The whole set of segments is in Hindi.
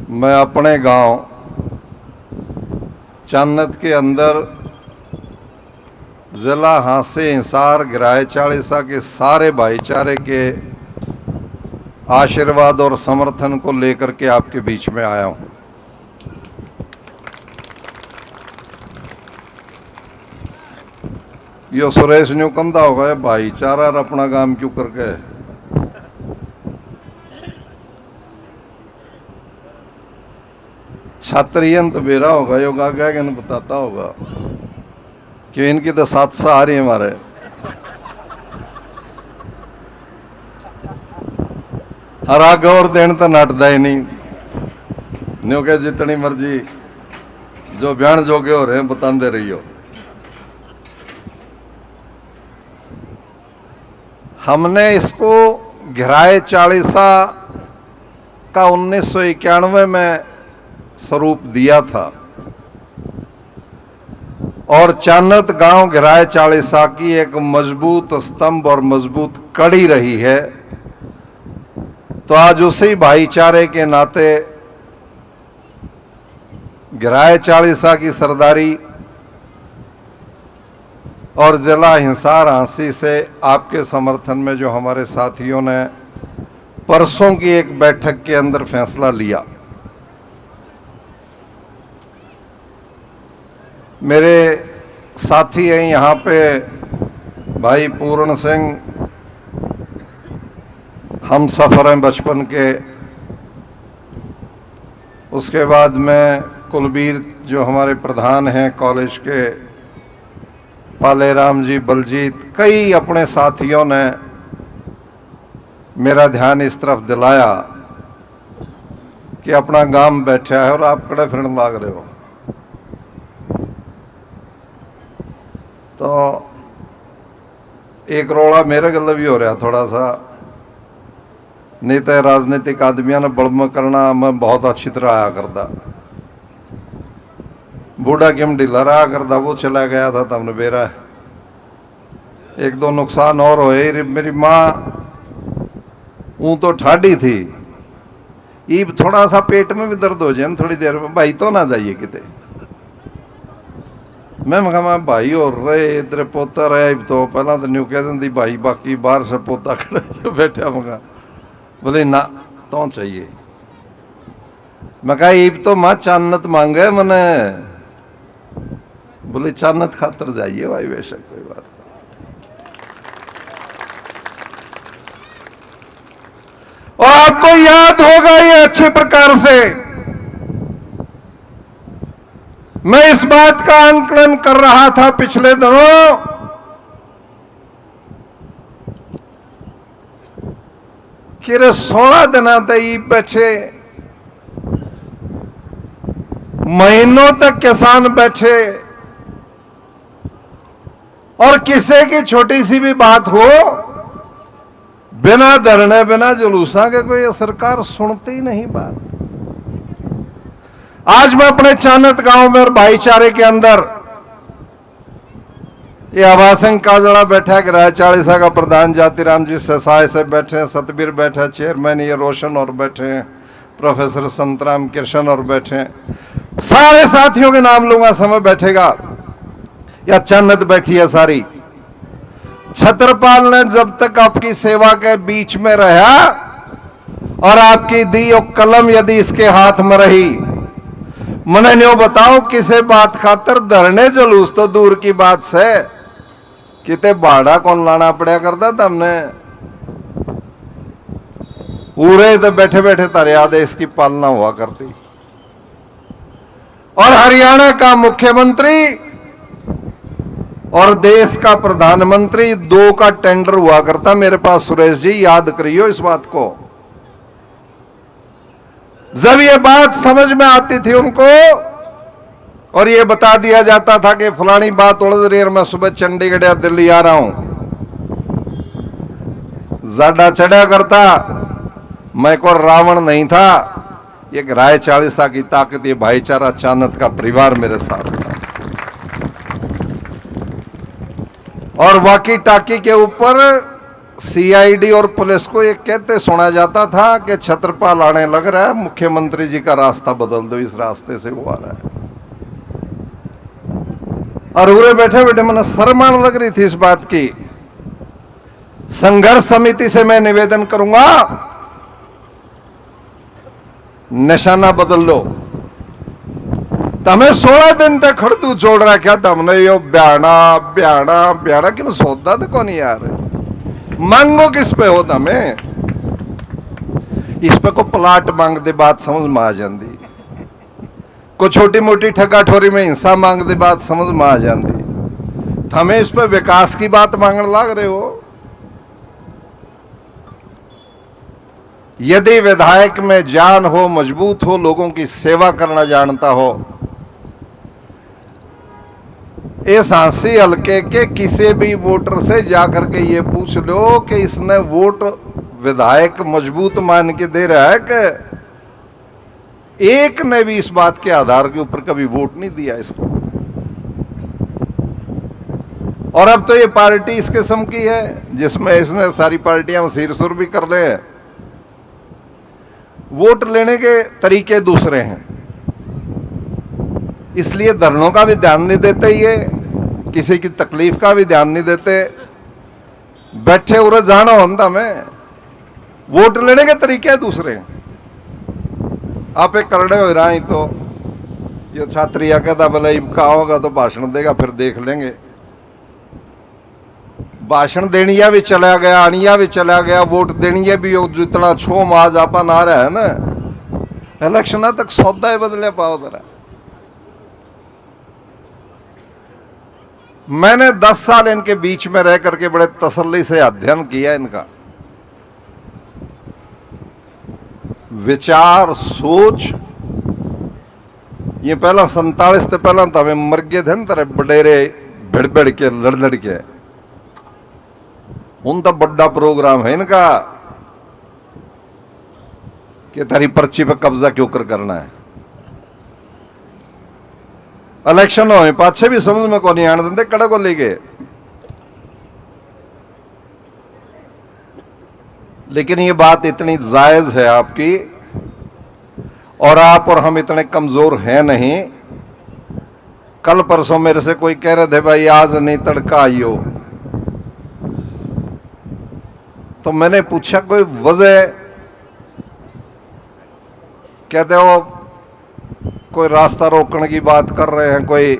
मैं अपने गांव चान्नत के अंदर ज़िला हांसे हिसार गिराए चालीसा के सारे भाईचारे के आशीर्वाद और समर्थन को लेकर के आपके बीच में आया हूं। यो सुरेश न्यू कंधा होगा भाईचारा अपना काम क्यों करके छात्रियन तो बेरा होगा, यो गागा के बताता होगा कि इनकी तो 700 आ रही है हमारे। हर आगे और देन तो नटदा ही नहीं, न्यू के जितनी मर्जी जो बयान जोगे हो रहे हैं बताते रहियो। हमने इसको घिराए चालीसा का 1991 में स्वरूप दिया था और चान्नत गांव घिराए चालीसा की एक मजबूत स्तंभ और मजबूत कड़ी रही है। तो आज उसी भाईचारे के नाते घिराए चालीसा की सरदारी और जिला हिसार हांसी से आपके समर्थन में जो हमारे साथियों ने परसों की एक बैठक के अंदर फैसला लिया, मेरे साथी हैं यहाँ पे भाई पूर्ण सिंह, हम सफ़र हैं बचपन के। उसके बाद में कुलबीर जो हमारे प्रधान हैं कॉलेज के, पाले राम जी, बलजीत, कई अपने साथियों ने मेरा ध्यान इस तरफ दिलाया कि अपना गांव बैठा है और आप कड़े फिरन लाग रहे हो। तो एक रोड़ा मेरे गल भी हो रहा थोड़ा सा, नहीं तो राजनीतिक आदमियों ने बड़म करना मैं बहुत अच्छी तरह आया करता। बूढ़ा किम ढीला रहा करता, वो चला गया था तब बेरा। एक दो नुकसान और होए। मेरी माँ ऊँ तो ठाडी थी, ईब थोड़ा सा पेट में भी दर्द हो जाए थोड़ी देर में, भाई तो ना जाइए किते। मैं कहा भाई और रहे तेरे पोता रहे तो पहला तो न्यू कह दी भाई, बाकी बाहर से पोता खड़ा जो बैठा। मैं बोले ना तो चाहिए। मैं कहा ईब तो माँ चान्नत मांगे मने। बोले चान्नत खातर जाइए भाई, बेशक कोई बात नहीं। और आपको याद होगा ये अच्छे प्रकार से, मैं इस बात का आंकलन कर रहा था पिछले दिनों कि 16 दिन तक बैठे, महीनों तक किसान बैठे और किसी की छोटी सी भी बात हो, बिना धरने बिना जुलूसा के कोई सरकार सुनती ही नहीं बात। आज मैं अपने चान्नत गांव में और भाईचारे के अंदर, ये आवासन काजड़ा बैठा, गिराए चालीसा का प्रधान जातिराम जी ससाय से बैठे, सतबीर बैठा, चेयरमैन ये रोशन और बैठे, प्रोफेसर संतराम कृष्ण और बैठे, सारे साथियों के नाम लूंगा, समय बैठेगा। या चान्नत बैठी है सारी। छत्रपाल ने जब तक आपकी सेवा के बीच में रहा और आपकी दी और कलम यदि इसके हाथ में रही, मने न्यो बताओ किसे बात खातर धरने जुलूस तो दूर की बात से किते भाड़ा कौन लाना पड़ा करता था हमने। पूरे तो बैठे बैठे तारे आदेश की पालना हुआ करती। और हरियाणा का मुख्यमंत्री और देश का प्रधानमंत्री, दो का टेंडर हुआ करता मेरे पास। सुरेश जी याद करियो इस बात को। जब ये बात समझ में आती थी उनको और ये बता दिया जाता था कि फलानी बात उलझ रही है, मैं सुबह चंडीगढ़ या दिल्ली आ रहा हूं, ज्यादा चढ़ा करता। मैं को रावण नहीं था, ये गिराए चालीसा की ताकत, ये भाईचारा चान्नत का परिवार मेरे साथ था। और वाकी टाकी के ऊपर सीआईडी और पुलिस को ये कहते सुना जाता था कि छत्रपाल आने लग रहा है, मुख्यमंत्री जी का रास्ता बदल दो, इस रास्ते से वो आ रहा है। और उरे बैठे बैठे मैंने शर्मान लग रही थी इस बात की। संघर्ष समिति से मैं निवेदन करूंगा, निशाना बदल लो। तमें 16 दिन तक खड़तू छोड़ रहा क्या तुमने, यो ब्याणा ब्याणा ब्याणा कि सौदा तो कौन यार, मांगो किस पे हो तमें। इस पे को प्लाट मांग दे बात समझ में आ जाती, को छोटी मोटी ठगा ठोरी में हिंसा मांग दे बात समझ में आ जाती, हमें इस पे विकास की बात मांगने लग रहे हो। यदि विधायक में जान हो, मजबूत हो, लोगों की सेवा करना जानता हो, इस हांसी हल्के के किसी भी वोटर से जाकर के ये पूछ लो कि इसने वोट विधायक मजबूत मान के दे रहा है कि एक ने भी इस बात के आधार के ऊपर कभी वोट नहीं दिया इसको। और अब तो ये पार्टी इस किस्म की है जिसमें इसने सारी पार्टियां सिर सुर भी कर ले हैं। वोट लेने के तरीके दूसरे हैं, इसलिए धरनों का भी ध्यान नहीं देते, ये किसी की तकलीफ का भी ध्यान नहीं देते, बैठे उरे जाना होता में। वोट लेने के तरीके दूसरे हैं। आप एक करड़े हो रहा ही तो ये छात्री कहता बोले का होगा तो भाषण देगा, फिर देख लेंगे। भाषण देनिया भी चला गया, आनिया भी चला गया, वोट देनिया भी जितना छोम आज आपन आ रहा है ना, इलेक्शन तक सौदा ही बदले पाओ जरा। मैंने 10 साल इनके बीच में रह करके बड़े तसल्ली से अध्ययन किया इनका विचार, सोच। ये पहला 47 से पहला तो हमें मर गए थे न तरह बडेरे भिड़ भिड़ के लड़ लड़ के। उन तो बड़ा प्रोग्राम है इनका कि तारी पर्ची पे कब्जा क्यों करना है। इलेक्शन हो पाछे भी समझ में को नहीं आने देते, कड़े को ले गए। लेकिन ये बात इतनी जायज है आपकी, और आप और हम इतने कमजोर हैं नहीं। कल परसों मेरे से कोई कह रहे थे भाई आज नहीं तड़का आइयो, तो मैंने पूछा कोई वजह, कहते हो कोई रास्ता रोकने की बात कर रहे हैं, कोई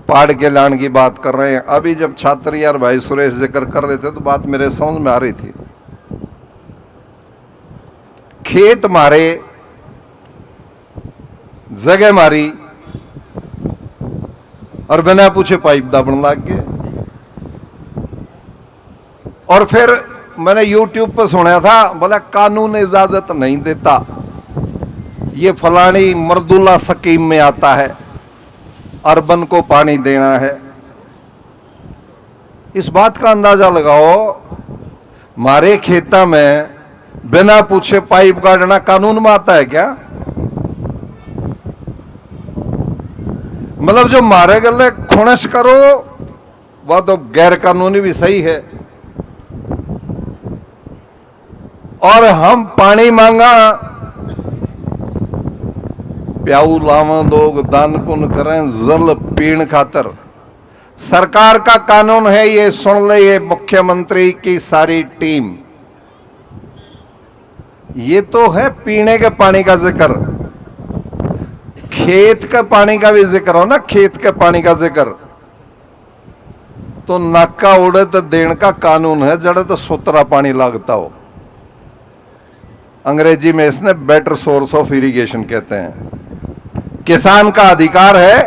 पहाड़ के लाने की बात कर रहे हैं। अभी जब छात्र यार भाई सुरेश जिक्र कर रहे थे तो बात मेरे समझ में आ रही थी। खेत मारे, जगह मारी और बिना पूछे पाइप दाबन लग गए। और फिर मैंने YouTube पर सुना था, बोला कानून इजाजत नहीं देता, ये फलानी मर्दुल्ला स्कीम में आता है, अर्बन को पानी देना है। इस बात का अंदाजा लगाओ, मारे खेता में बिना पूछे पाइप गाड़ना कानून में आता है क्या? मतलब जो मारे गले खुणस करो वह तो गैर कानूनी भी सही है। और हम पानी मांगा, प्याऊ लावा लोग दान पुण्य करें जल पीण खातर। सरकार का कानून है, ये सुन ले ये मुख्यमंत्री की सारी टीम। ये तो है पीने के पानी का जिक्र, खेत के पानी का भी जिक्र हो ना, खेत के पानी का जिक्र तो नाका उड़े तो देने का कानून है, जड़े तो सुतरा पानी लगता हो। अंग्रेजी में इसने बेटर सोर्स ऑफ इरिगेशन कहते हैं। किसान का अधिकार है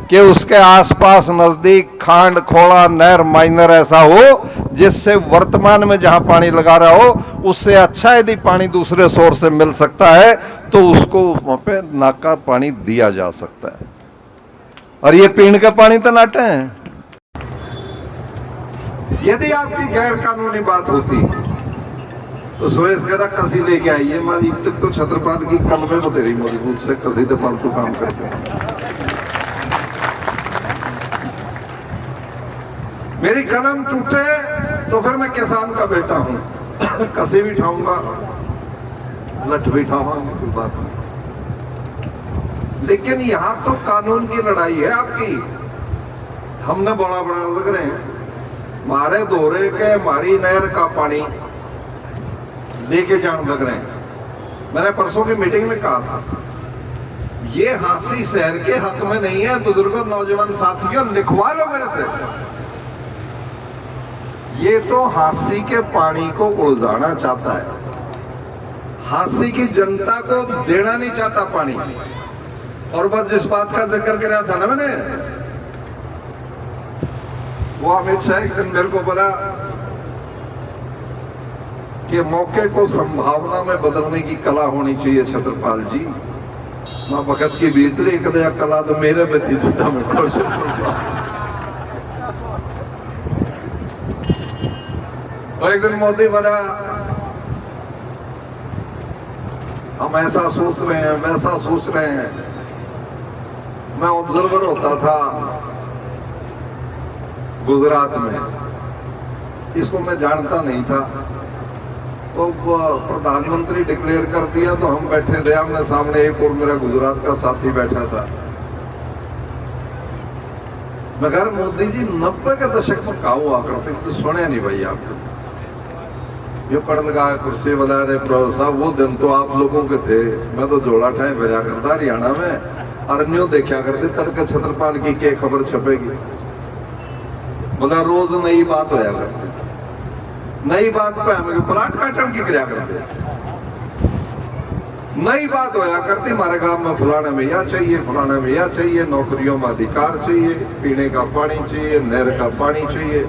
कि उसके आसपास नजदीक खांड, खोड़ा, नहर, माइनर ऐसा हो जिससे वर्तमान में जहां पानी लगा रहा हो उससे अच्छा यदि पानी दूसरे सोर्स से मिल सकता है तो उसको वहां पे नाका पानी दिया जा सकता है। और ये पीने का पानी तो नाटे हैं। यदि आपकी गैर कानूनी बात होती तो सुरेश कहता कसी लेके आइए, मैं तक तो छत्रपाल की कलमे बतेरी मजबूत से कसी तो फालतू काम करते हैं। मेरी कलम टूटे तो फिर मैं किसान का बेटा हूं, कसी भी ठाऊंगा, लठ भी ठावांगे, कोई बात नहीं। लेकिन यहां तो कानून की लड़ाई है आपकी। हमने बड़ा बड़ा लग रहे हैं, मारे दोहरे के मारी नहर का पानी लेके जान लग रहे हैं। मैंने परसों की मीटिंग में कहा था, ये हांसी शहर के हक में नहीं है। बुजुर्गों, नौजवान साथियों, लिखवा लो मेरे से। ये तो हांसी के पानी को उलझाना चाहता है, हांसी की जनता को देना नहीं चाहता पानी। और बस जिस बात का जिक्र कर रहा था ना मैंने, वो अमित शाह एक दिन मेरे को बोला कि मौके को संभावना में बदलने की कला होनी चाहिए छत्रपाल जी। मैं वक्त की भीतरी कदया कला तो मेरे में थी, जुदा में कोशिश। और एक दिन मोदी बना, हम ऐसा सोच रहे हैं, वैसा सोच रहे हैं। मैं ऑब्जर्वर होता था गुजरात में, इसको मैं जानता नहीं था। तो प्रधानमंत्री डिक्लेयर कर दिया तो हम बैठे थे, हमने सामने एक और मेरा गुजरात का साथी बैठा था। मगर मोदी जी 90 के दशक में कहा हुआ करते तो सुने नहीं भाई आप। यो कड़न का कुर्सी बना रहे प्रोफेसर साहब, वो दिन तो आप लोगों के थे। मैं तो जोड़ा ठाए भरा करता हरियाणा में, और न्यू देखा करते तड़के छत्रपाल की क्या खबर छपेगी। बोला रोज नई बात होया करती, नई बात को हमें प्लाट काटन की क्रिया करते, नई बात होया करती। हमारे गांव में फलाना में यह चाहिए, फलाना में यह चाहिए, नौकरियों में अधिकार चाहिए, पीने का पानी चाहिए, नहर का पानी चाहिए।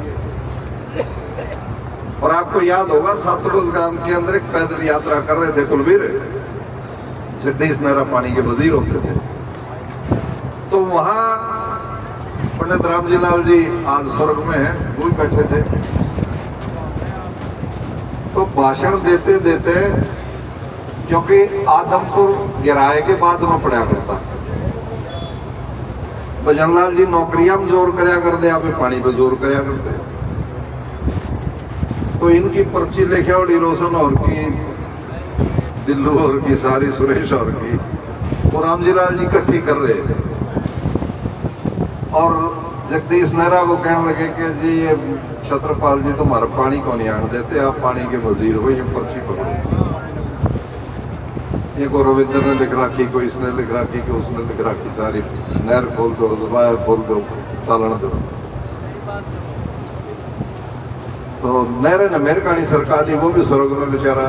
और आपको याद होगा सतलुज गांव के अंदर एक पैदल यात्रा कर रहे थे कुलवीर, जगदीश नेहरा पानी के वजीर होते थे। तो वहां पंडित रामजी लाल जी आज स्वर्ग में है, वो भी बैठे थे। तो भाषण देते देते, क्योंकि आदमपुर गिराए के बाद में पड़ा करता, भजनलाल जी नौकरियां में जोर करया करते, आप पानी पे जोर करया करते। तो इनकी पर्ची लिखे और रोशन और की, दिल्लू और की, सारी सुरेश और की, और रामजी लाल जी इकट्ठी कर रहे। और जगदीश नेहरा को कहने लगे कि जी ये छत्रपाल जी तुम्हारा पानी को नहीं आने देते, आप पानी के वजीर हो, ये पर्ची पकड़ो। ये को रविंद्र ने लिख रखी, कोई इसने लिख रखी, कि उसने लिख रखी, सारी नहर खोल दो, जुबान खोल दो, सालन दो। तो नहर ने मेहरबानी सरकार दी, वो भी स्वर्ग में बेचारा।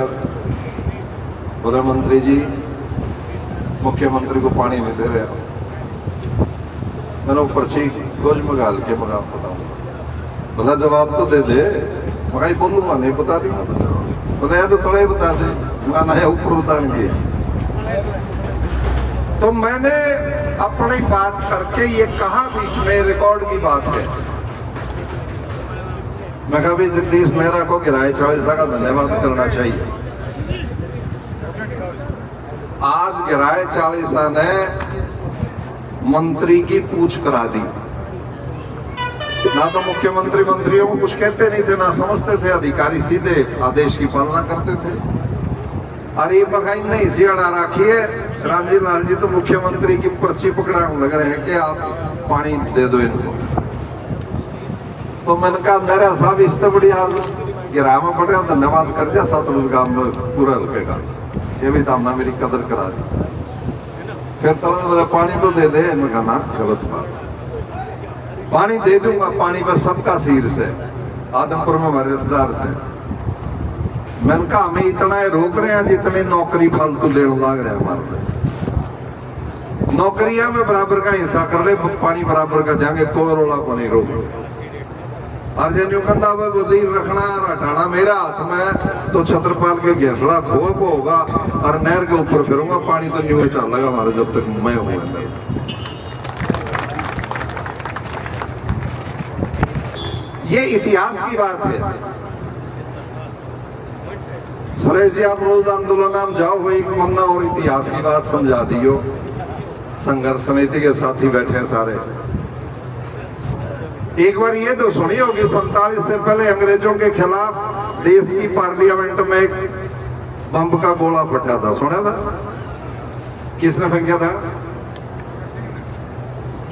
बोले मंत्री जी मुख्यमंत्री को पानी नहीं दे रहे। मैंने पर्ची रोज मगाल के मगा बताऊँ, बोला जवाब तो दे दे। मगाई बोलूंगा नहीं बता दूंगा तो जवाब। बोले तो थोड़ा ही बता दे, माना है ऊपर उतार के। तो मैंने अपनी बात करके ये कहा, बीच में रिकॉर्ड की बात है, मैं कभी जगदीश नेहरा को गिराए चालीसा का धन्यवाद करना चाहिए। आज गिराए चालीसा ने मंत्री की पूछ करा दी। ना तो मुख्यमंत्री मंत्रियों को कुछ कहते नहीं थे, ना समझते थे, अधिकारी सीधे आदेश की पालना करते थे। अरे ये बगाई नहीं सियाड़ा रखिए, रामजी लाल जी तो मुख्यमंत्री की पर्ची पकड़ाने लग रहे हैं कि आप पानी दे दो इनको। तो मैंने कहा मेरा साहब इस तो बड़ी आज गिरा में पड़ेगा, धन्यवाद कर जा सतलुज गांव में पूरा हल्के का, ये भी तामना मेरी कदर करा दी। फिर तो मेरा पानी तो दे दे, मैं कहा ना गलत बात, पानी दे दूंगा, पानी पर सबका सीर से, आदमपुर में हमारे रिश्तेदार से। मैंने कहा हमें इतना रोक रहे हैं जितने नौकरी फालतू लेने लग रहे हैं हमारे। नौकरियां में बराबर का हिस्सा कर ले, पानी बराबर का देंगे, कोई रोला को नहीं रोक। और जन कहता वजीर रखना और हटाना मेरा हाथ में, तो छत्रपाल के घेसड़ा खोप होगा और नहर के ऊपर फिरूंगा, पानी तो न्यू चलेगा हमारे जब तक मैं हूं। ये इतिहास की बात है। सुरेश जी आप रोज आंदोलन में जाओ, वही मन्ना और इतिहास की बात समझा दियो। संघर्ष समिति के साथी बैठे हैं सारे, एक बार ये तो सुनी होगी, 47 से पहले अंग्रेजों के खिलाफ देश की पार्लियामेंट में एक बम का गोला फटा था, सुना था? किसने फेंका था?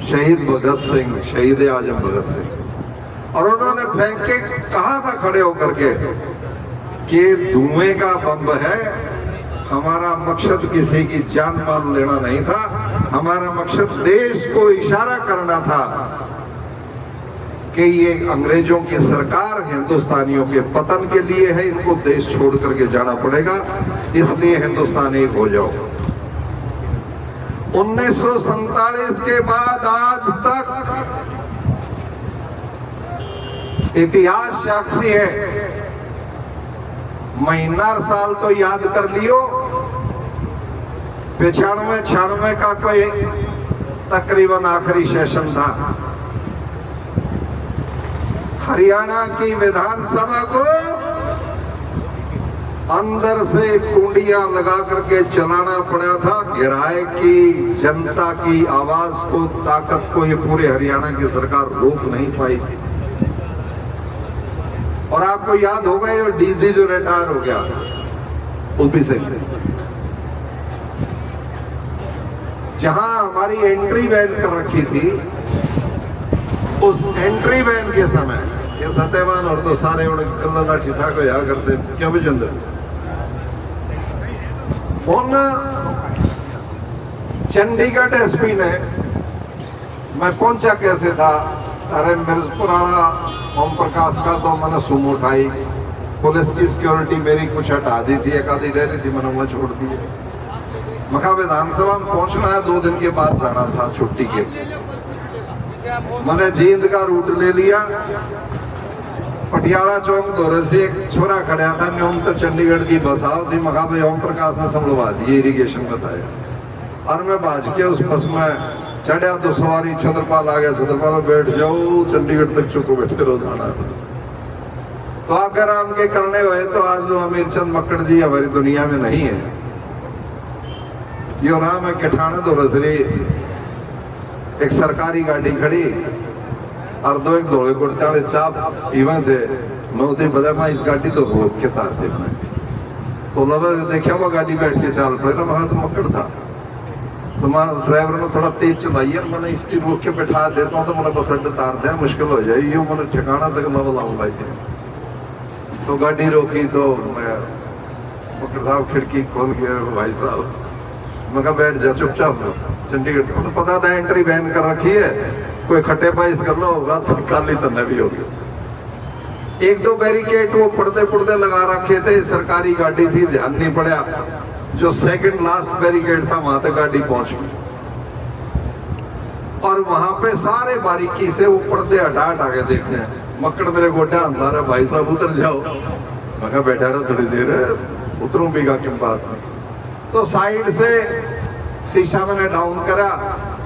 शहीद भगत सिंह, शहीद आजम भगत सिंह। और उन्होंने फेंक के कहा था खड़े होकर के कि धुएं का बम है, हमारा मकसद किसी की जान माल लेना नहीं था, हमारा मकसद देश को इशारा करना था कि ये अंग्रेजों की सरकार हिंदुस्तानियों के पतन के लिए है, इनको देश छोड़ करके जाना पड़ेगा, इसलिए हिंदुस्तान एक हो जाओ। 1947 के बाद आज तक इतिहास साक्षी है। महीना साल तो याद कर लियो, 95-96 का कोई तकरीबन आखिरी सेशन था। हरियाणा की विधानसभा को अंदर से कुंडियां लगा करके चलाना पड़ा था। गिराए की जनता की आवाज को, ताकत को ये पूरे हरियाणा की सरकार रोक नहीं पाई थी। और आपको याद होगा ये डीसी जो रिटायर हो गया ओपी से, जहां हमारी एंट्री बैन कर रखी थी, उस एंट्री बैन के समय ये सत्यवान और तो सारे कल्ला ठीठा को याद करते क्यों भी चंद्र उन चंडीगढ़ एसपी ने, मैं पहुंचा कैसे था, अरे मिर्जपुराना ओम प्रकाश का तो मैंने सुम उठाई, पुलिस की सिक्योरिटी मेरी कुछ हटा दी थी, एक आधी रह रही थी, मैंने वह छोड़ दी। मखा विधानसभा में पहुंचना है, 2 दिन के बाद जाना था छुट्टी के। मैंने जींद का रूट ले लिया, पटियाला चौक दौरे से एक छोरा खड़ा था, न्यून तो चंडीगढ़ की बस आओ थी। मखा भाई ओम प्रकाश ने संभलवा दिए, इरिगेशन बताया, और मैं भाज के उस बस में चढ़ा तो सवारी छतरपाल आ गया, छतरपाल में बैठ जाओ, चंडीगढ़ तक चुप बैठे रहो, जाना है। तो अगर हम के करने हुए तो आज जो अमीर चंद मक्कड़ जी हमारी दुनिया में नहीं है। यो राम है किठाना दो रसरी, एक सरकारी गाड़ी खड़ी और 2 एक धोले कुर्ते वाले चाप इवें थे। मैं उधर बोला मैं इस गाड़ी तो रोक के तार दे, तो लगा देखा वो गाड़ी बैठ के चाल पड़े ना, वहां तो मक्कड़ था। तो मैं ड्राइवर ने थोड़ा तेज चलाई और मैंने इसकी रोक के बैठा देता हूँ, तो मैंने बस अड्डे तार दिया, मुश्किल हो जाए, ये मैंने ठिकाना तक लेवल आऊंगा। तो गाड़ी रोकी तो मैं मक्कड़ साहब खिड़की खोल के, भाई साहब मैं कहा बैठ जा चुपचाप, चंडीगढ़ तो पता था एंट्री बैन कर रखी है, कोई खट्टे पाइस करना होगा तो काली तन्ने भी होगी। 1-2 बैरिकेड वो पर्दे लगा रखे थे, सरकारी गाड़ी थी, ध्यान नहीं पड़ा, जो सेकंड लास्ट बैरिकेड था वहां तक गाड़ी पहुंच गई। और वहां पे सारे बारीकी से वो पर्दे हटा के देखने, मक्कड़ मेरे गोड्या अंदर है, भाई साहब उतर जाओ। मैं कहा बैठा रहा थोड़ी देर, उतरूं भी क्यों बात नहीं। तो साइड से शीशा मैंने डाउन करा,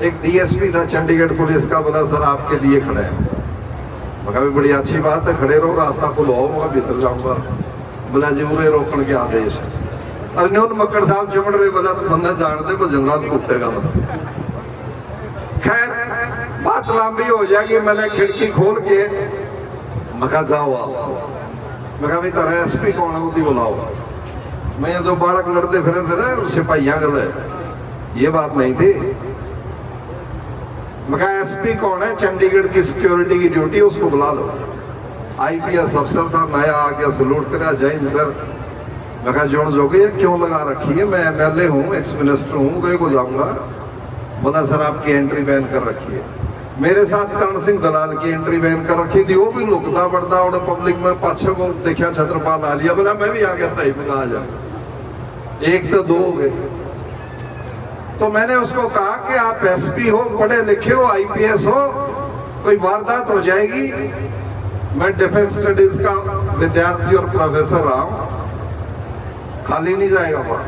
एक डीएसपी था चंडीगढ़ पुलिस का, बोला सर आपके लिए खड़े हैं। मैं भी बड़ी अच्छी बात है, खड़े रहो, रास्ता खुलवाओ, मैं भीतर जाऊंगा। बोला जी उरे रोकने के आदेश। और न्यून मक्कड़ साहब चिमड़ रहे, बोला बंदा जानते को जनरल कूटेगा। खैर बात लंबी हो जाएगी, मैंने खिड़की खोल के मखा जाओ आप, मैं भी तरह एसपी कौन है उदी बुलाओ। मैं जो बालक लड़ते फिरे थे ना सिपाहियां गले, ये बात नहीं थी। मैं कहा एसपी कौन है, चंडीगढ़ की सिक्योरिटी की ड्यूटी, उसको बुला लो। आईपीएस अफसर था, नया आ गया, सलूट करा, जय हिंद सर। मैं कहा जोड़ जोगे ये क्यों लगा रखी है, मैं एमएलए हूँ, एक्स मिनिस्टर हूँ, वे को जाऊंगा। बोला सर आपकी एंट्री बैन कर रखी है। मेरे साथ कर्ण सिंह दलाल की एंट्री बैन कर रखी थी, वो भी लुकता पड़ता और पब्लिक में पाछे को देखा, छत्रपाल आ लिया। बोला मैं भी आ गया भाई, मैं आ जा, 1 तो 2 हो गए। तो मैंने उसको कहा कि आप एसपी हो, पढ़े लिखे हो, आईपीएस हो, कोई वारदात हो जाएगी। मैं डिफेंस स्टडीज का विद्यार्थी और प्रोफेसर रहा हूं, खाली नहीं जाएगा वहां।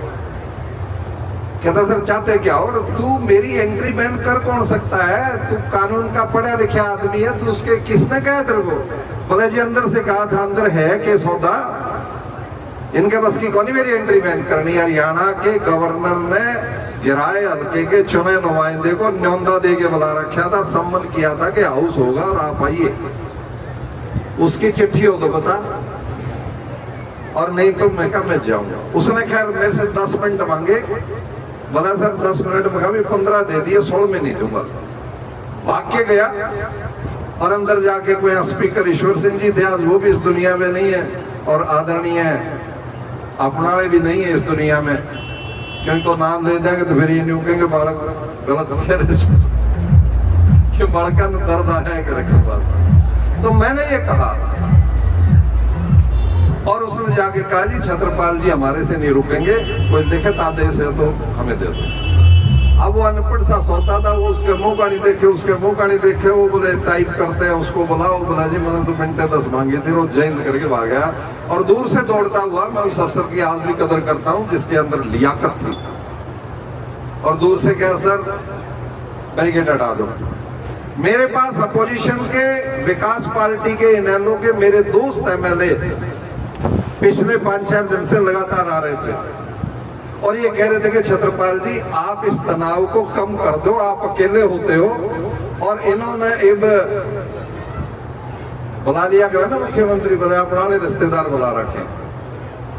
कहता सर चाहते क्या हो, तू मेरी एंट्री बैन कर कौन सकता है, तू कानून का पढ़ा लिखा आदमी है, तू उसके किसने कहा तेरे को। बोले जी अंदर से कहा था, अंदर है के सौदा, इनके बस की कौन मेरी एंट्री बैन करनी। हरियाणा के गवर्नर ने गिराए हल्के के चुने नुमाइंदे को न्योंदा दे के बुला रखा था, सम्मन किया था कि हाउस होगा और आप आइए। उसकी चिट्ठी हो तो बता, और नहीं तो मैं कहा मैं जाऊंगा। उसने खैर मेरे से 10 मिनट मांगे, बोला सर 10 मिनट में, कभी 15 दे दिए, 16 में नहीं दूंगा। भाग के गया और अंदर जाके कोई स्पीकर ईश्वर सिंह जी थे, आज वो भी इस दुनिया में नहीं है, और आदरणीय अपना भी नहीं है इस दुनिया में, क्योंकि नाम ले देंगे तो फिर ये नहीं कहेंगे बालक गलत कह रहे, क्यों बालका ने दर्द आया करे बात। तो मैंने ये कहा, और उसने जाके कहा जी छत्रपाल जी हमारे से नहीं रुकेंगे, कोई लिखित आदेश है तो हमें दे दो। अब वो अनपढ़ सा सोता था, वो उसके मुंह का नहीं देखे, उसके मुंह का नहीं देखे, वो बोले टाइप करते हैं, उसको बुलाओ, बोला जी मैंने तो मिनटे 10 मांगी थी, वो जयंत करके भाग गया। और दूर से दौड़ता हुआ, मैं उस अफसर की आज भी कदर करता हूँ जिसके अंदर लियाकत थी, और दूर से कहा सर बैरिकेड हटा दो। मेरे पास अपोजिशन के विकास पार्टी के इनेलो के मेरे दोस्त एमएलए पिछले 5-4 दिन से लगातार आ रहे थे, और ये कह रहे थे कि छत्रपाल जी आप इस तनाव को कम कर दो, आप अकेले होते हो। और इन्होंने एक बुला लिया करा ना मुख्यमंत्री, बोले अपने रिश्तेदार बुला रखे,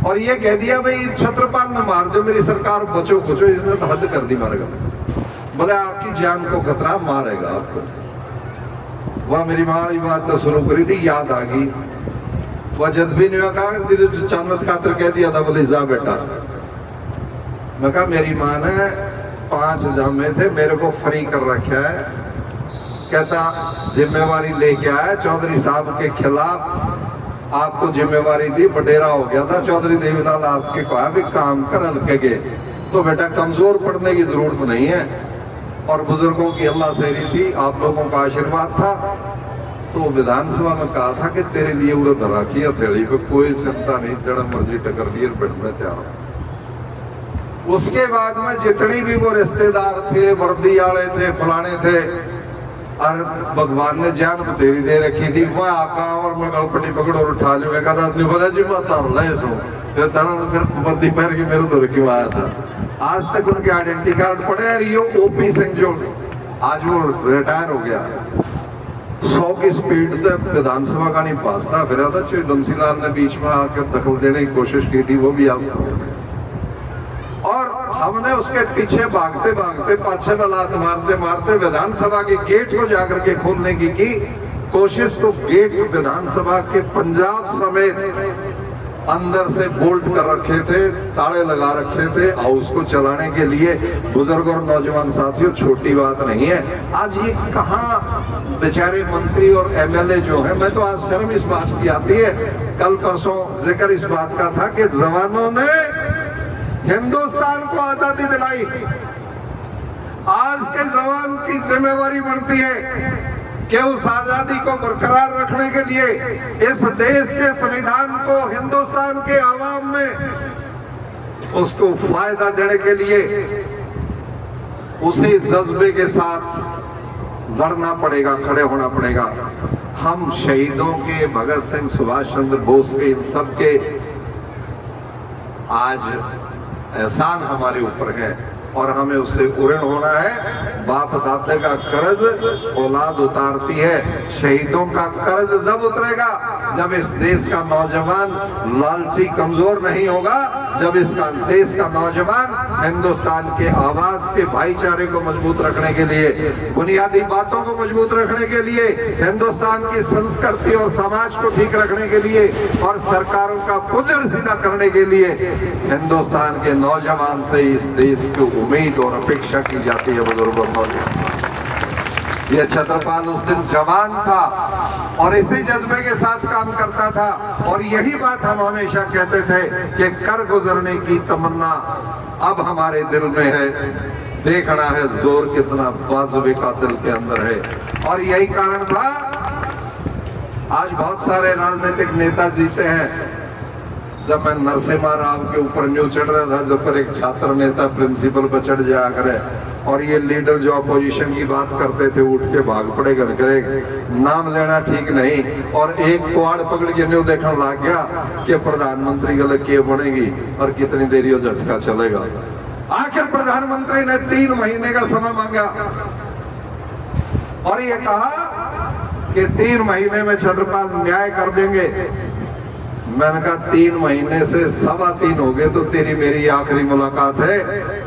और ये कह दिया भाई छत्रपाल ने मार दो, मेरी सरकार बचो कुचो, इसने तो हद कर दी मारेगा। बोले आपकी जान को खतरा, मारेगा आपको। वह मेरी माँ की बात तो शुरू करी थी, याद आ गई। वह जद भी नहीं कहा, चांदत खातर कह दिया था, बोले जा बेटा। मैं कहा मेरी माँ ने 5 जामे थे, मेरे को फ्री कर रखा है। कहता जिम्मेवारी लेके आया चौधरी साहब के खिलाफ, आपको जिम्मेवारी दी, बडेरा हो गया था। चौधरी देवीलाल आपके कहा भी काम कर हल्के के, तो बेटा कमजोर पड़ने की जरूरत नहीं है, और बुजुर्गों की अल्लाह से रही थी, आप लोगों का आशीर्वाद था। तो विधानसभा में कहा था कि तेरे लिए उड़द राखी हथेली पे, कोई चिंता नहीं, जड़ मर्जी टकर लिए बैठने तैयार हूं। उसके बाद में जितनी भी वो रिश्तेदार थे, वर्दी वाले थे, फलाने थे, और भगवान ने जान तेरी दे रखी थी, मैं आका और मैं गलपटी पकड़ और उठा लू। मैं कहा बोला जी मैं तार फिर वर्दी पहन के मेरे दौर क्यों आया था। आज तक उनके आइडेंटिटी कार्ड पड़े, और ये ओपी सिंह जो आज वो रिटायर हो गया, 100 की स्पीड तक विधानसभा का नहीं पासता फिर था। बंसीलाल ने बीच में आकर दखल देने की कोशिश की थी, वो भी आप और हमने उसके पीछे भागते भागते, पाछे में लात मारते मारते विधानसभा के गेट को जाकर के खोलने की कोशिश। तो गेट विधानसभा के पंजाब समेत अंदर से बोल्ट कर रखे थे, ताले लगा रखे थे, हाउस को चलाने के लिए। बुजुर्ग और नौजवान साथियों, छोटी बात नहीं है। आज ये कहाँ बेचारे मंत्री और एमएलए जो है, मैं तो आज शर्म इस बात की आती है। कल परसों जिक्र इस बात का था कि जवानों ने हिंदुस्तान को आजादी दिलाई। आज के जवान की जिम्मेवारी बढ़ती है कि उस आजादी को बरकरार रखने के लिए, इस देश के संविधान को हिंदुस्तान के आवाम में उसको फायदा देने के लिए उसी जज्बे के साथ लड़ना पड़ेगा, खड़े होना पड़ेगा। हम शहीदों के, भगत सिंह, सुभाष चंद्र बोस के, इन सब के आज एहसान हमारे ऊपर है, और हमें उससे ऋण होना है। बाप दादे का कर्ज औलाद उतारती है। शहीदों का कर्ज जब उतरेगा जब इस देश का नौजवान लालची कमजोर नहीं होगा, जब इसका देश का नौजवान हिंदुस्तान के आवाज के भाईचारे को मजबूत रखने के लिए, बुनियादी बातों को मजबूत रखने के लिए, हिंदुस्तान की संस्कृति और समाज को ठीक रखने के लिए, और सरकारों का पुजड़ सीधा करने के लिए हिंदुस्तान के नौजवान से इस देश की उम्मीद और अपेक्षा की जाती है। बुजुर्गों, ये छत्रपाल उस दिन जवान था और इसी जज्बे के साथ काम करता था, और यही बात हम हमेशा कहते थे कि कर गुजरने की तमन्ना अब हमारे दिल में है। देखना है जोर कितना बाजुबे कातिल के अंदर है, और यही कारण था आज बहुत सारे राजनीतिक नेता जीते हैं। जब मैं नरसिम्हा राव के ऊपर न्यूज चढ़ रहा था, जब पर एक छात्र नेता प्रिंसिपल पर चढ़ जाया करे, और ये लीडर जो अपोजिशन की बात करते थे उठ के भाग पड़े, घर करे, नाम लेना ठीक नहीं, और एक कुआड़ पकड़ के न्यू देखने लग गया कि प्रधानमंत्री गलत के बनेगी और कितनी देरी हो झटका चलेगा। आखिर प्रधानमंत्री ने 3 महीने का समय मांगा और ये कहा कि 3 महीने में छत्रपाल न्याय कर देंगे। मैंने कहा 3 महीने से 3.25 हो गए, तो तेरी मेरी आखिरी मुलाकात है।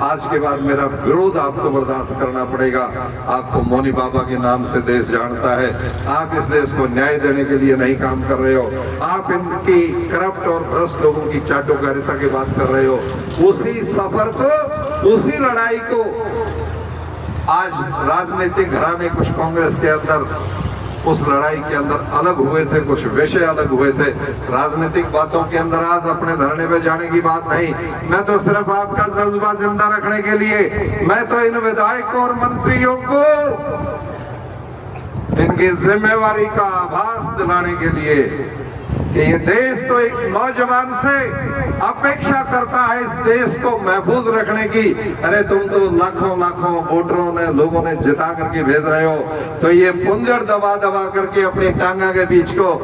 आज के बाद मेरा विरोध आपको बर्दाश्त करना पड़ेगा। आपको मौनी बाबा के नाम से देश जानता है। आप इस देश को न्याय देने के लिए नहीं काम कर रहे हो, आप इनकी करप्ट और भ्रष्ट लोगों की चाटुकारिता की बात कर रहे हो। उसी सफर को, उसी लड़ाई को आज राजनीतिक घराने कुछ कांग्रेस के अंदर उस लड़ाई के अंदर अलग हुए थे, कुछ विषय अलग हुए थे। राजनीतिक बातों के अंदर आज अपने धरने पे जाने की बात नहीं। मैं तो सिर्फ आपका जज्बा जिंदा रखने के लिए, मैं तो इन विधायकों और मंत्रियों को इनकी जिम्मेवारी का आभास दिलाने के लिए कि ये देश तो एक नौजवान से अपेक्षा करता है इस देश को महफूज रखने की। अरे तुम तो लाखों लाखों वोटरों ने, लोगों ने जिता करके भेज रहे हो, तो ये पुंजर दबा दबा करके अपनी टांगा के बीच को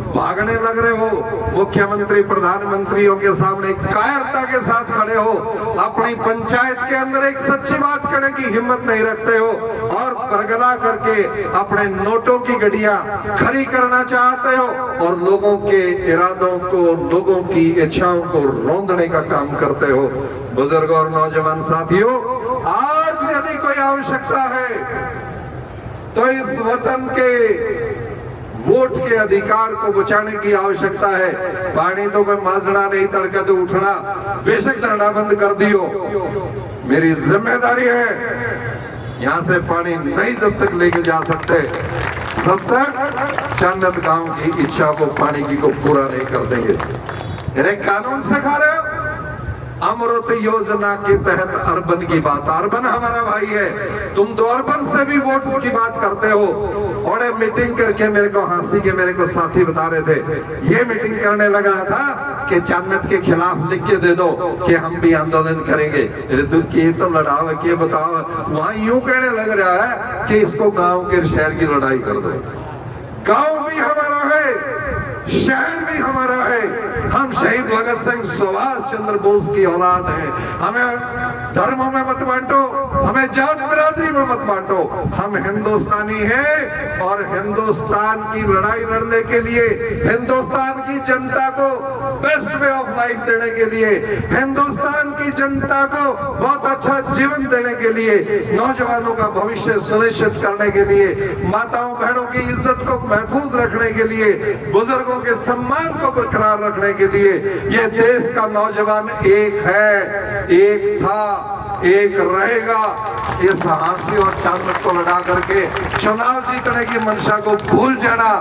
भागने लग रहे हो। मुख्यमंत्री प्रधानमंत्रियों के सामने कायरता के साथ खड़े हो, अपनी पंचायत के अंदर एक सच्ची बात करने की हिम्मत नहीं रखते हो और परगला करके अपने नोटों की गड्डियां खड़ी करना चाहते हो और लोगों के इरादों को, लोगों की इच्छाओं को रौंदने का काम करते हो। बुजुर्ग और नौजवान साथियों, आज यदि कोई आवश्यकता है तो इस वतन के वोट के अधिकार को बचाने की आवश्यकता है। पानी तो कोई माजड़ा नहीं, तड़के तो उठना, बेशक धरना बंद कर दियो, मेरी जिम्मेदारी है। यहाँ से पानी नहीं जब तक लेके जा सकते, जब तक चांदत गांव की इच्छा को, पानी की को पूरा नहीं कर देंगे। अरे कानून से खा रहे हो। अमृत योजना के तहत अर्बन की बात, अर्बन हमारा भाई है, तुम तो अर्बन से भी वोट की बात करते हो। और मीटिंग करके मेरे को हंसी के मेरे को साथी बता रहे थे, ये मीटिंग करने लग रहा था कि चांदत के खिलाफ लिख के दे दो कि हम भी आंदोलन करेंगे। अरे तुम के तो लड़ाओ, के बताओ। वहां यूं कहने लग रहा है कि इसको गांव के शहर की लड़ाई कर दो। गांव भी हमारा है, शहर भी हमारा है। हम शहीद भगत सिंह, सुभाष चंद्र बोस की औलाद हैं। हमें धर्मों में मत बांटो, हमें जात बिरादरी में मत बांटो। हम हिंदुस्तानी हैं और हिंदुस्तान की लड़ाई लड़ने के लिए, हिंदुस्तान की जनता को बेस्ट वे ऑफ लाइफ देने के लिए, हिंदुस्तान की जनता को बहुत अच्छा जीवन देने के लिए, नौजवानों का भविष्य सुनिश्चित करने के लिए, माताओं बहनों की इज्जत को महफूज रखने के लिए, बुजुर्गों के सम्मान को बरकरार रखने के लिए ये देश का नौजवान एक है, एक था, एक रहेगा। इस हांसी और चांदत को लड़ा करके चुनाव जीतने की मंशा को भूल जाना,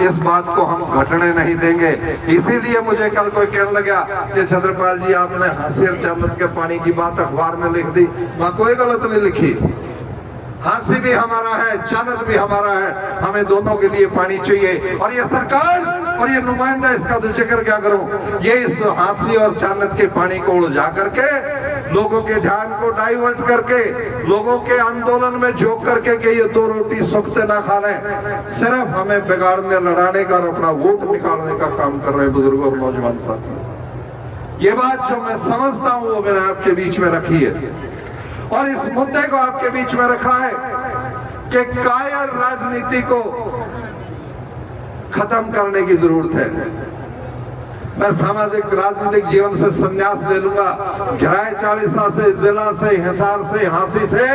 इस बात को हम घटने नहीं देंगे। इसीलिए मुझे कल कोई कहने लगा कि छत्रपाल जी आपने हांसी और चांदत के पानी की बात अखबार में लिख दी। वहां कोई गलत नहीं लिखी। हांसी भी हमारा है, चांदत भी हमारा है, हमें दोनों के लिए पानी चाहिए। और ये सरकार और ये नुमाइंदा, इसका तो जिक्र क्या करूं, ये इस हांसी और चांदत के पानी को उलझा करके, लोगों के ध्यान को डाइवर्ट करके, लोगों के आंदोलन में झोंक करके कि ये 2 रोटी सुखते ना खा लें, सिर्फ हमें बिगाड़ने, लड़ाने का और अपना वोट निकालने का काम कर रहे हैं बुजुर्गों और नौजवान साथी। ये बात जो मैं समझता हूं वो मैंने आपके बीच में रखी है और इस मुद्दे को आपके बीच में रखा है कि कायर राजनीति को खत्म करने की जरूरत है। मैं सामाजिक राजनीतिक जीवन से संन्यास ले लूंगा। घिराए चालीसा से, जिला से, हिसार से, हांसी से,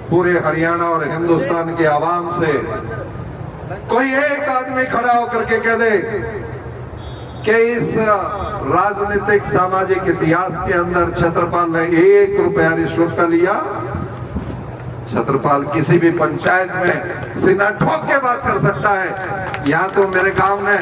पूरे हरियाणा और हिंदुस्तान के आवाम से कोई एक आदमी खड़ा होकर के कह दे कि इस राजनीतिक सामाजिक इतिहास के अंदर छत्रपाल ने 1 रुपया रिश्वत का लिया। छत्रपाल किसी भी पंचायत में सीना ठोक के बात कर सकता है। यहाँ तो मेरे गांव ने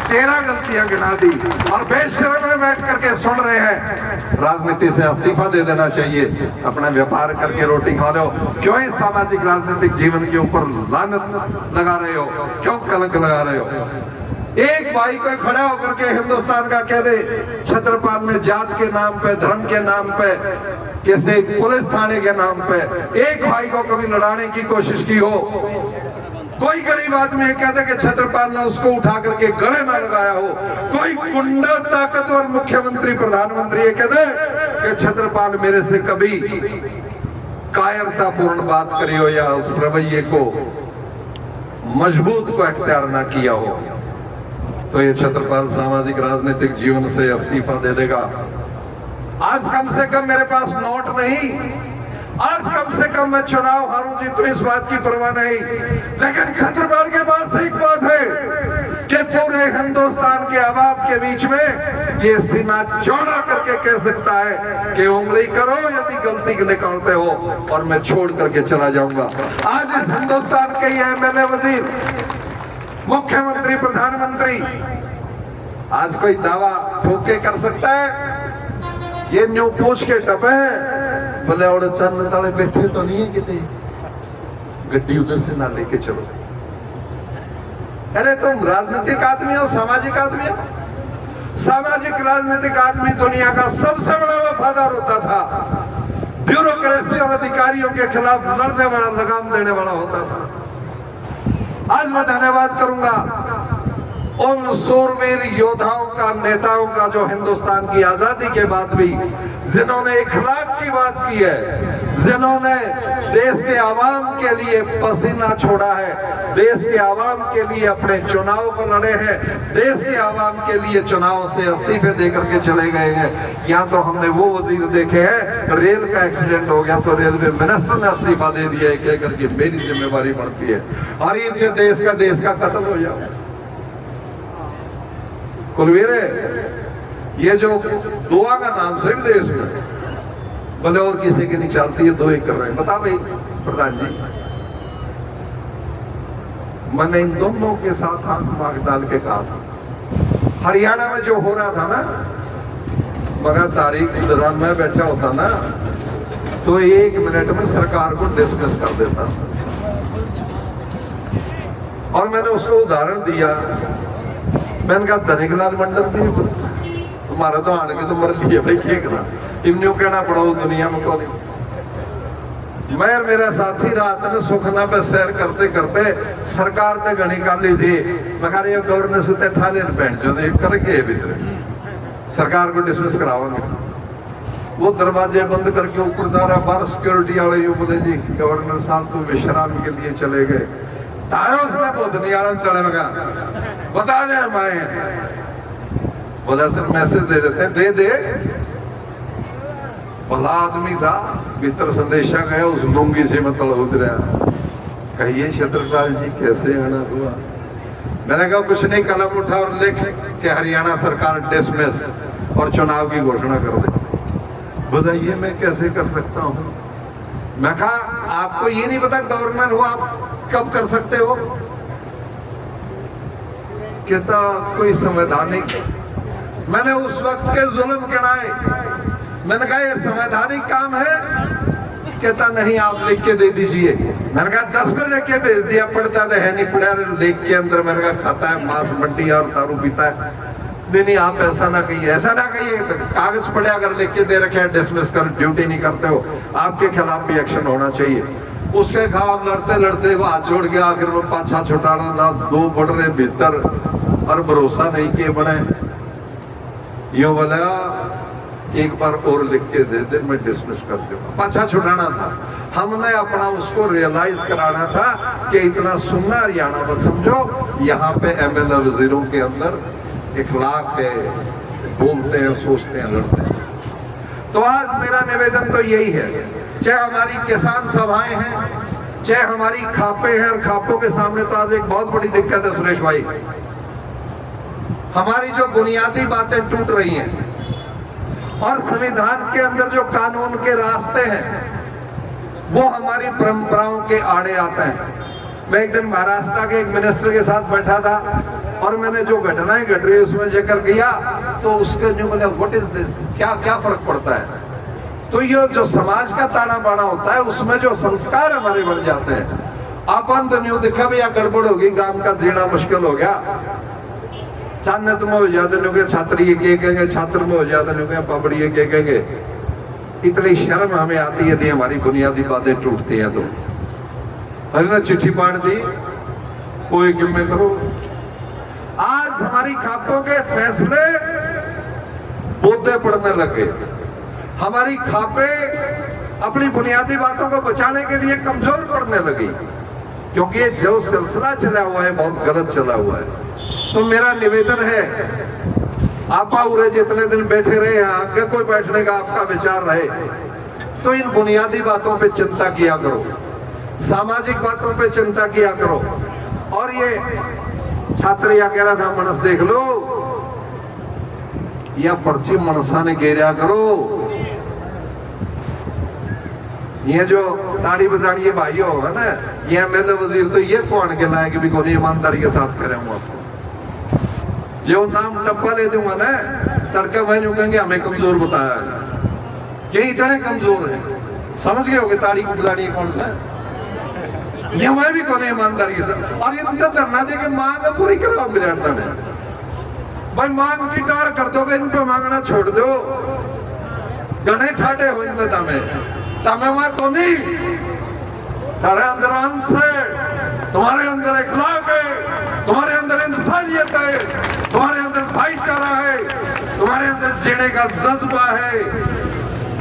13 गलतियां गिना दी और बेशर्म में बैठ करके सुन रहे हैं। राजनीति से इस्तीफा दे देना चाहिए, अपना व्यापार करके रोटी खा लो। क्यों इस सामाजिक राजनीतिक जीवन के ऊपर लानत लगा रहे हो, क्यों कलंक लगा रहे हो? एक भाई को खड़ा होकर के हिंदुस्तान का कह दे छत्रपाल ने जात के नाम पे, धर्म के नाम पे, किसी पुलिस थाने के नाम पे एक भाई को कभी लड़ाने की कोशिश की हो? कोई गरीब आदमी कहते कि छत्रपाल ने उसको उठा करके गले में लगाया हो? कोई गुंडा ताकतवर मुख्यमंत्री, प्रधानमंत्री ये कहते कि छत्रपाल मेरे से कभी कायरतापूर्ण बात करी हो या उस रवैये को मजबूत को अख्तियार ना किया हो, तो ये छत्रपाल सामाजिक राजनीतिक जीवन से इस्तीफा दे देगा। आज कम से कम मेरे पास नोट नहीं, आज कम से कम मैं चुनाव हारूं जी तो इस बात की परवाह नहीं, लेकिन छत्रपाल के पास एक बात है कि पूरे हिंदुस्तान के आवाम के बीच में ये सीना चौड़ा करके कह सकता है कि उंगली करो यदि गलती के निकालते हो और मैं छोड़ करके चला जाऊंगा। आज इस हिंदुस्तान के ये एमएलए, वजीर, मुख्यमंत्री, प्रधानमंत्री आज कोई दावा ठोक के कर सकता है? ये न्यू पूछ के टपे हैं बोले और चंद ताले बैठे तो नहीं है कितने, गड्डी उधर से ना लेके चलो। अरे तुम राजनीतिक आदमी हो, सामाजिक आदमी हो। सामाजिक राजनीतिक आदमी दुनिया का सबसे बड़ा वफादार होता था, ब्यूरोक्रेसी और अधिकारियों के खिलाफ लड़ने वाला, लगाम देने वाला होता था। आज मैं धन्यवाद करूंगा उन सूरवीर योद्धाओं का, नेताओं का जो हिंदुस्तान की आजादी के बाद भी जिन्होंने इखलाक की बात की है, जिन्होंने देश के आवाम के लिए पसीना छोड़ा है, देश के आवाम के लिए अपने चुनाव को लड़े हैं, देश के आवाम के लिए चुनाव से इस्तीफे देकर के चले गए हैं। यहाँ तो हमने वो वजीर देखे हैं, रेल का एक्सीडेंट हो गया तो रेलवे मिनिस्टर ने इस्तीफा दे दिया है, कह करके मेरी जिम्मेवारी बढ़ती है और इनसे देश का कत्ल हो जाओ। कुलवीर ये जो दुआ का नाम से देश में बोले और किसी की नहीं चलती है, दो एक कर रहे हैं। बता भाई प्रधान जी, मैंने इन दोनों के साथ आंख मांग डाल के कहा था, हरियाणा में जो हो रहा था ना, मगर तारीख दौरान में बैठा होता ना तो 1 मिनट में सरकार को डिसमिस कर देता। और मैंने उसको उदाहरण दिया, मैंने कहा धनिकलाल मंडल भी तुम्हारा तो आने के तो मर लिए भाई, क्या करा इमन्यू कहना पड़ा दुनिया में को नहीं। मैं मेरा साथी रात ने सुखना पे सैर करते करते सरकार ते घनी काली थी, मगर ये गवर्नर से ठाले बैठ जो करके भीतर सरकार को डिसमिस करावांगे। वो दरवाजे बंद करके ऊपर जा रहा, बाहर सिक्योरिटी वाले यूं बोले जी गवर्नर साहब तो विश्राम के लिए चले गए। उसने बोधनी आलन तले में कहा बता दे मैं, बोला सर मैसेज दे देते हैं। दे भला आदमी था, भीतर संदेशा गया, उस लुंगी से मैं तड़ उतरा। कहिए छत्रपाल जी कैसे आना हुआ? मैंने कहा कुछ नहीं, कलम उठा और लिख कि हरियाणा सरकार डिसमिस और चुनाव की घोषणा कर दे। बताइए मैं कैसे कर सकता हूँ? मैं कहा आपको ये नहीं पता गवर्नर हो आप कब कर सकते हो? कहता कोई संवैधानिक, मैंने उस वक्त के जुल्म गिनाए, मैंने कहा ये संवैधानिक काम है? कहता नहीं आप लिख के दे दीजिए। मैंने कहा 10 मिनट लिख के भेज दिया, पढ़ता तो है नहीं, पढ़ा लिख के अंदर मैंने कहा खाता है मांस मट्टी और दारू पीता है। नहीं आप ऐसा ना कहिए, ऐसा ना कहिए, कागज पढ़े अगर लिख के दे रखे हैं डिसमिस कर, ड्यूटी नहीं करते हो, आपके खिलाफ भी एक्शन होना चाहिए। उसके खिलाफ लड़ते लड़ते वो हाथ जोड़ गया, आखिर में पाछा छुटाना था, 2 बढ़ रहे भीतर और भरोसा नहीं किए बने। यो बोला एक बार और लिख के दे दे मैं डिसमिस कर दूंगा। पाछा छुटाना था, हमने अपना उसको रियलाइज कराना था कि इतना सुनना हरियाणा मत समझो, यहाँ पे एमएलए वजीरों के अंदर इखलाक है, बोलते हैं, सोचते हैं, लड़ते हैं। तो आज मेरा निवेदन तो यही है, चाहे हमारी किसान सभाएं हैं, चाहे हमारी खापें हैं, और खापों के सामने तो आज एक बहुत बड़ी दिक्कत है सुरेश भाई, हमारी जो बुनियादी बातें टूट रही हैं और संविधान के अंदर जो कानून के रास्ते हैं वो हमारी परंपराओं के आड़े आते हैं। मैं एक दिन महाराष्ट्र के एक मिनिस्टर के साथ बैठा था और मैंने जो घटनाएं घट रही है उसमें जिक्र किया, तो उसके जो बोले व्हाट इज दिस, क्या क्या फर्क पड़ता है? तो ये जो समाज का ताना बाना होता है उसमें जो संस्कार हमारे बढ़ जाते हैं। अपन तो न्यू दिखा भी या गड़बड़ होगी, गांव का जीना मुश्किल हो गया, चांद में हो जाते लोग छात्री ये कहेंगे, छात्र में हो जाते लोग पबड़ी ये कहेंगे। इतनी शर्म हमें आती है, हमारी बुनियादी बातें टूटती हैं। तो अरे ना चिट्ठी पाड़ दी, कोई गिम्मे करो। आज हमारी खापों के फैसले बोते पड़ने लगे, हमारी खापें अपनी बुनियादी बातों को बचाने के लिए कमजोर पड़ने लगी, क्योंकि ये जो सिलसिला चला हुआ है बहुत गलत चला हुआ है। तो मेरा निवेदन है, आप उरे जितने दिन बैठे रहे हैं, आगे कोई बैठने का आपका विचार रहे तो इन बुनियादी बातों पे चिंता किया करो, सामाजिक बातों पे चिंता किया करो। और ये छात्र या कह रहा था मनस देख लो, या पर्ची मनसा ने घेरा करो। ये जो ताड़ी बजाड़ी भाई होगा ना, ये एमएलए वजीर तो ये कौन के लायक भी कोई ईमानदारी के साथ करे हूँ आपको। जो नाम टप्पा ले दूंगा ना, तड़का भाई जो कहेंगे हमें कमजोर बताया है, ये इतने कमजोर है। समझ गए होगे ताड़ी को बजाड़ी कौन सा है, ये मैं भी कौन ईमानदारी के साथ। और ये तो धरना दे के मांग पूरी कराओ मेरे अंदर ने भाई, मांग की टाड़ कर दोगे, इन पे मांगना छोड़ दो। गणे ठाटे हो इन तमें वहां को नहीं, तेरे अंदर अंश है, तुम्हारे अंदर इखलाक है, तुम्हारे अंदर इंसानियत है, तुम्हारे अंदर भाईचारा है, तुम्हारे अंदर जीने का जज्बा है।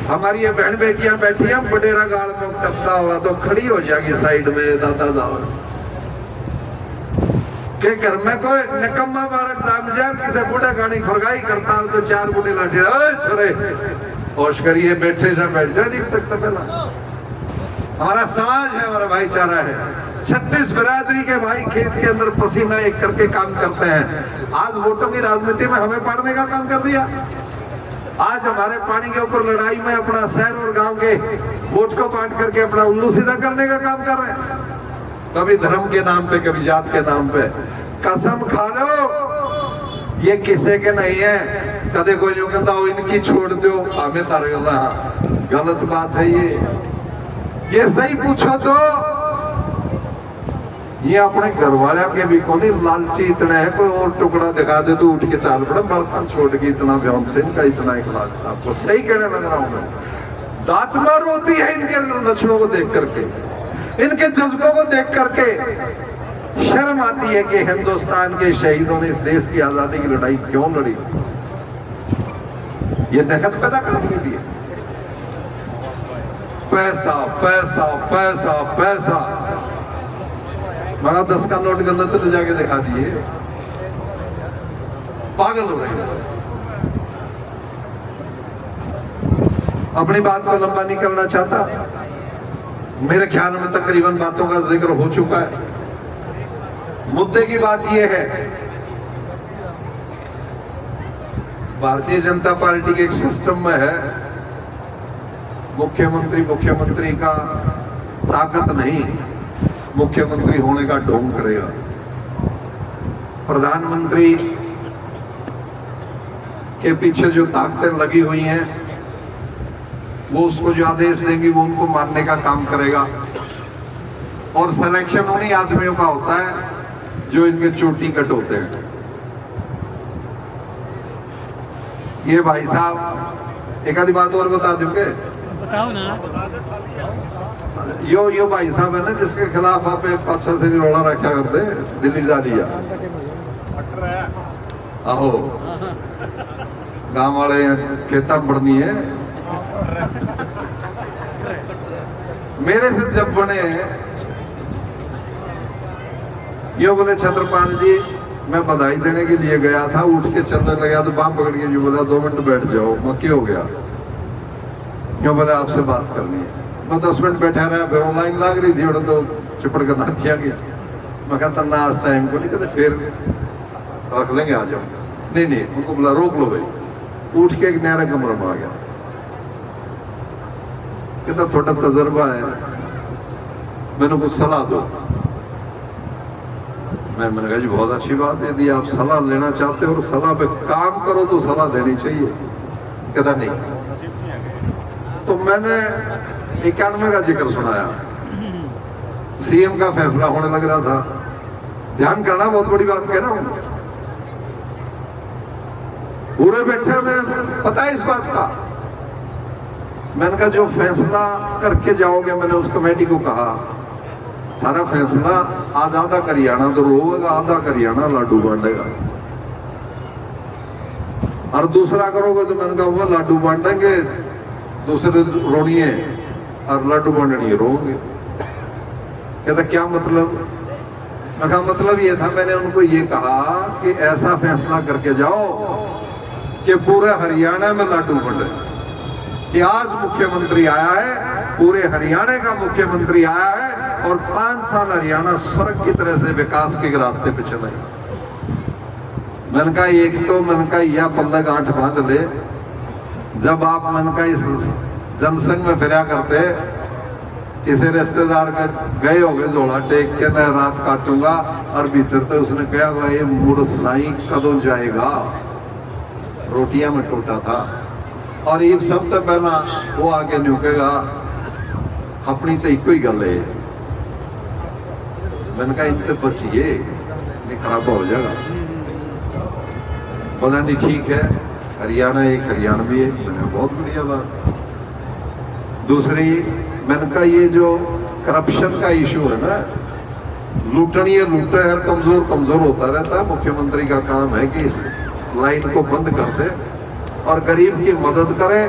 हमारी ये बहन बेटियां बैठी हैं, बडेरा गाड़ में टपता हुआ तो खड़ी हो जाएगी साइड में दादा दावस के घर में कोई निकम्मा बालक दामजार किसी बूढ़े गाड़ी खुरगाई करता हो तो चार बूढ़े लाठी छोरे होश करिए, बैठे जा बैठ जा तक तो पहला। हमारा समाज है, हमारा भाईचारा है। 36 बिरादरी के भाई खेत के अंदर पसीना एक करके काम करते हैं। आज वोटों की राजनीति में हमें पाड़ने का काम कर दिया। आज हमारे पानी के ऊपर लड़ाई में अपना शहर और गांव के वोट को बांट करके अपना उल्लू सीधा करने का काम कर रहे हैं, कभी धर्म के नाम पे, कभी जात के नाम पे। कसम खा लो ये किसी के नहीं है। कदे कोई जो कहता हो इनकी छोड़ दो, हमें तार गलत बात है ये सही पूछो तो ये अपने घर वाले के भी कोई लालची इतना है, कोई और टुकड़ा दिखा दे तो उठ के चाल पड़ा, बड़पन छोड़ के इतना व्योम से इनका इतना इखलाक से आपको सही कहने लग रहा हूं मैं। दांत मार होती है इनके लक्षणों को देख करके, इनके जज्बों को देख करके शर्म आती है कि हिंदुस्तान के शहीदों ने इस देश की आजादी की लड़ाई क्यों लड़ी। ये नकद पैदा करने के लिए पैसा पैसा पैसा पैसा। मगर 10 का नोट गलत ले जाके दिखा दिए, पागल हो गए। अपनी बात को लंबा नहीं करना चाहता, मेरे ख्याल में तकरीबन बातों का जिक्र हो चुका है। मुद्दे की बात यह है, भारतीय जनता पार्टी के एक सिस्टम में है, मुख्यमंत्री का ताकत नहीं, मुख्यमंत्री होने का ढोंग करेगा। प्रधानमंत्री के पीछे जो ताकतें लगी हुई हैं वो उसको जो आदेश देंगी वो उनको मारने का काम करेगा। और सिलेक्शन उन्हीं आदमियों का होता है जो इनके चोटी कट होते हैं। ये भाई साहब एक आधी बात और बता दोगे? बताओ ना। यो भाई साहब है ना जिसके खिलाफ आप पाछा से रोड़ा रखा करते दिल्ली जा लिया। आहो गांव वाले खेता बढ़नी है। मेरे से जब बने यो बोले छत्रपाल जी मैं बधाई देने के लिए गया था, उठ के चलने लगा तो बाम पकड़ के जो बोला 2 मिनट बैठ जाओ। मैं क्या हो गया? क्यों बोले आपसे बात करनी है। मैं 10 मिनट बैठा रहा, फिर ऑनलाइन लाग रही थी तो चिपड़ कर ना दिया गया। मैं कहता ना आज टाइम को नहीं, कहते फिर रख लेंगे आ जाओ। नहीं उनको बोला रोक लो भाई। उठ के एक नया कमरा में आ गया, कहता थोड़ा तजर्बा है, मैंने कुछ सलाह दो। मैंने कहा जी बहुत अच्छी बात है, यदि आप सलाह लेना चाहते हो और सलाह पे काम करो तो सलाह देनी चाहिए। कहता नहीं। तो मैंने 91 का जिक्र सुनाया, सीएम का फैसला होने लग रहा था। ध्यान करना, बहुत बड़ी बात कह रहा हूं। पूरे बैठे में पता है इस बात का। मैंने कहा जो फैसला करके जाओगे, मैंने उस कमेटी को कहा सारा फैसला आधा करियाना तो रोएगा, आधा करियाना लाडू बांटेगा। और दूसरा करोगे तो मैंने कहा वो लाडू बांटेंगे दूसरे रोनिए और लड्डू बंडनी रोगे। कहता क्या मतलब? मैं कहा मतलब ये था, मैंने उनको ये कहा कि ऐसा फैसला करके जाओ कि पूरे हरियाणा में लड्डू बंटे। कि आज मुख्यमंत्री आया है, पूरे हरियाणा का मुख्यमंत्री आया है और 5 साल हरियाणा स्वर्ग की तरह से विकास के रास्ते पे चला। मैंने कहा एक तो मैंने कहा यह पल्ले गांठ बांध ले, जब आप मैंने कहा इस जनसंघ में फिरा करते किसी रिश्तेदार का गए हो गए जोड़ा टेक के मैं रात काटूंगा और भीतर तो उसने कहा ये मुड़ साई कदों जाएगा, रोटियां में टूटा था। और ये सब तो पहला वो आके झुकेगा, अपनी तो एक ही गल है। मैंने कहा इनसे बचिए, ये खराब हो जाएगा। बोला नहीं ठीक है, हरियाणा एक हरियाणवी है। मैंने बहुत बढ़िया बात। दूसरी मैंने कहा ये जो करप्शन का इशू है ना, लूटनी है लूटे, हर कमजोर कमजोर होता रहता है। मुख्यमंत्री का काम है कि इस लाइन को बंद कर दे और गरीब की मदद करें